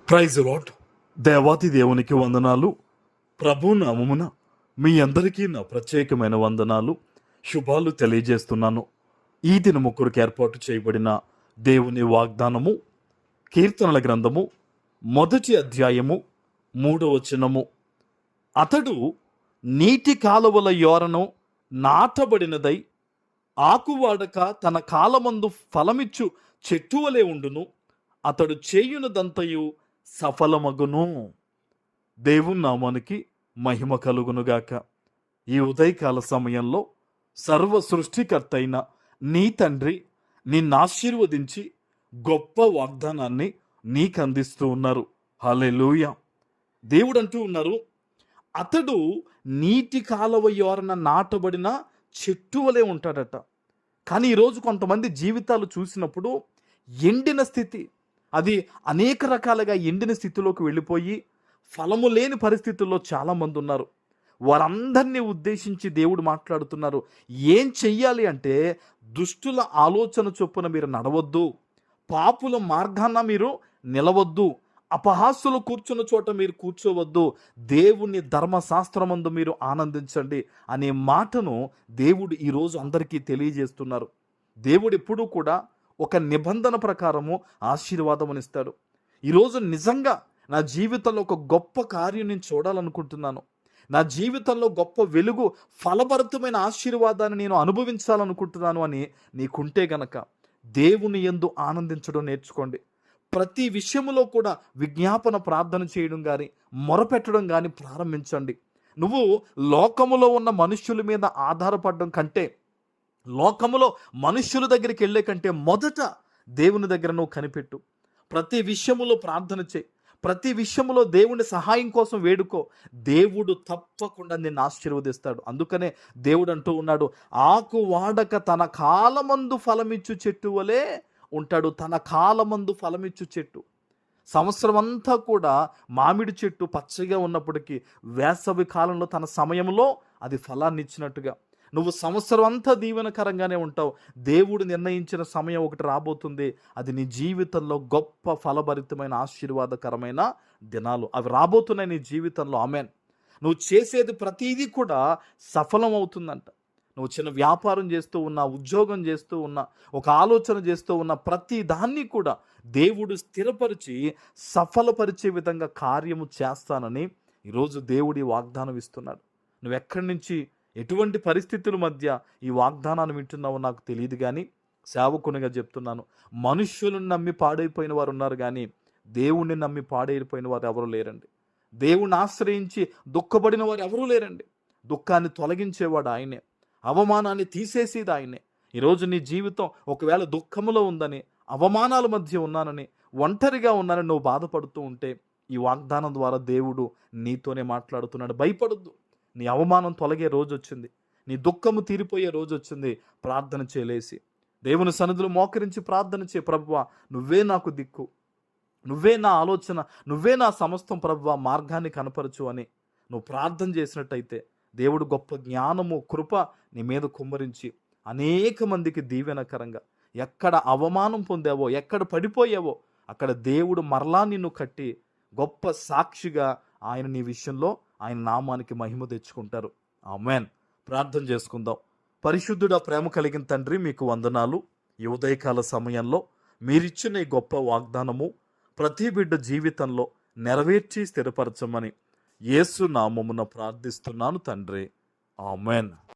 Praise lord. దేవాతి దేవునికి వందనాలు. ప్రభు నామమున మీ అందరికీ నా ప్రత్యేకమైన వందనాలు, శుభాలు తెలియజేస్తున్నాను. ఈ దినము కొరకు ఏర్పాటు చేయబడిన దేవుని వాగ్దానము కీర్తనల గ్రంథము 1వ అధ్యాయము 3వ వచనము. అతడు నీటి కాలువల యోరను నాటబడినదై ఆకువాడక తన కాలమందు ఫలమిచ్చు చెట్టువలే ఉండును. అతడు చేయునదంతయు సఫలమగును. దేవుని నామానికి మహిమ కలుగునుగాక. ఈ ఉదయకాల సమయంలో సర్వ సృష్టికర్త అయిన నీ తండ్రి నిన్ను ఆశీర్వదించి గొప్ప వాగ్దానాన్ని నీకు అందిస్తూ ఉన్నారు. హల్లెలూయా. దేవుడు అంటూ ఉన్నారు, అతడు నీటి కాలువ యోరన నాటబడిన చెట్టు వలె ఉంటాడట. కానీ ఈరోజు కొంతమంది జీవితాలు చూసినప్పుడు ఎండిన స్థితి, అది అనేక రకాలుగా ఎండిన స్థితిలోకి వెళ్ళిపోయి ఫలము లేని పరిస్థితుల్లో చాలామంది ఉన్నారు. వారందరినీ ఉద్దేశించి దేవుడు మాట్లాడుతున్నారు. ఏం చెయ్యాలి అంటే, దుష్టుల ఆలోచన చొప్పున మీరు నడవద్దు, పాపుల మార్గాన మీరు నిలవద్దు, అపహాస్యులు కూర్చున్న చోట మీరు కూర్చోవద్దు, దేవుని ధర్మశాస్త్రమందు మీరు ఆనందించండి అనే మాటను దేవుడు ఈరోజు అందరికీ తెలియజేస్తున్నారు. దేవుడు ఎప్పుడూ కూడా ఒక నిబంధన ప్రకారము ఆశీర్వాదం ఇస్తాడు. ఈరోజు నిజంగా నా జీవితంలో ఒక గొప్ప కార్యం నేను చూడాలనుకుంటున్నాను, నా జీవితంలో గొప్ప వెలుగు ఫలభరితమైన ఆశీర్వాదాన్ని నేను అనుభవించాలనుకుంటున్నాను అని నీకుంటే గనక దేవుని యందు ఆనందించడం నేర్చుకోండి. ప్రతి విషయములో కూడా విజ్ఞాపన ప్రార్థన చేయడం కానీ మొరపెట్టడం కానీ ప్రారంభించండి. నువ్వు లోకములో ఉన్న మనుష్యుల మీద ఆధారపడడం కంటే, లోకములో మనుష్యుల దగ్గరికి వెళ్ళే కంటే మొదట దేవుని దగ్గర నువ్వు కనిపెట్టు. ప్రతి విషయములో ప్రార్థన చేయి, ప్రతి విషయములో దేవుని సహాయం కోసం వేడుకో. దేవుడు తప్పకుండా నిన్ను ఆశీర్వదిస్తాడు. అందుకనే దేవుడు అంటూ ఉన్నాడు, ఆకు వాడక తన కాలమందు ఫలమిచ్చు చెట్టు వలె ఉంటాడు. తన కాలమందు ఫలమిచ్చు చెట్టు. సంవత్సరం అంతా కూడా మామిడి చెట్టు పచ్చగా ఉన్నప్పటికీ వేసవి కాలంలో తన సమయంలో అది ఫలాన్ని ఇచ్చినట్టుగా నువ్వు సంవత్సరం అంతా దీవెనకరంగానే ఉంటావు. దేవుడు నిర్ణయించిన సమయం ఒకటి రాబోతుంది, అది నీ జీవితంలో గొప్ప ఫలభరితమైన ఆశీర్వాదకరమైన దినాలు అవి రాబోతున్నాయి నీ జీవితంలో. ఆమేన్. నువ్వు చేసేది ప్రతిదీ కూడా సఫలం అవుతుందంట. నువ్వు చిన్న వ్యాపారం చేస్తూ ఉన్నా, ఉద్యోగం చేస్తూ ఉన్నా, ఒక ఆలోచన చేస్తూ ఉన్న ప్రతి దాన్ని కూడా దేవుడు స్థిరపరిచి సఫలపరిచే విధంగా కార్యము చేస్తానని ఈరోజు దేవుడి వాగ్దానం ఇస్తున్నాడు. నువ్వు ఎక్కడి నుంచి, ఎటువంటి పరిస్థితుల మధ్య ఈ వాగ్దానాన్ని వింటున్నావో నాకు తెలియదు, కానీ సేవకునిగా చెప్తున్నాను, మనుష్యులను నమ్మి పాడైపోయిన వారు ఉన్నారు, కానీ దేవుణ్ణి నమ్మి పాడైపోయిన వారు ఎవరు లేరండి. దేవుణ్ణి ఆశ్రయించి దుఃఖపడిన వారు ఎవరూ లేరండి. దుఃఖాన్ని తొలగించేవాడు ఆయనే, అవమానాన్ని తీసేసేది ఆయనే. ఈరోజు నీ జీవితం ఒకవేళ దుఃఖములో ఉందని, అవమానాల మధ్య ఉన్నానని, ఒంటరిగా ఉన్నానని నువ్వు బాధపడుతూ ఉంటే ఈ వాగ్దానం ద్వారా దేవుడు నీతోనే మాట్లాడుతున్నాడు. భయపడొద్దు. నీ అవమానం తొలగే రోజు వచ్చింది, నీ దుఃఖము తీరిపోయే రోజు వచ్చింది. ప్రార్థన చేయలేసి దేవుని సన్నిధిలో మోకరించి ప్రార్థన చేయి. ప్రభువా, నువ్వే నాకు దిక్కు, నువ్వే నా ఆలోచన, నువ్వే నా సమస్తం ప్రభువా, మార్గాన్ని కనపరచు అని నువ్వు ప్రార్థన చేసినట్టయితే దేవుడు గొప్ప జ్ఞానము, కృప నీ మీద కుమ్మరించి అనేక మందికి దీవెనకరంగా, ఎక్కడ అవమానం పొందావో, ఎక్కడ పడిపోయావో అక్కడ దేవుడు మరలా నిన్ను కట్టి గొప్ప సాక్షిగా ఆయన నీ విషయంలో ఆయన నామానికి మహిమ తెచ్చుకుంటారు. ఆమేన్. ప్రార్థన చేసుకుందాం. పరిశుద్ధుడా, ప్రేమ కలిగిన తండ్రి, మీకు వందనాలు. ఈ ఉదయకాల సమయంలో మీరిచ్చిన ఈ గొప్ప వాగ్దానము ప్రతి బిడ్డ జీవితంలో నెరవేర్చి స్థిరపరచమని యేసు నామమున ప్రార్థిస్తున్నాను తండ్రి. ఆమేన్.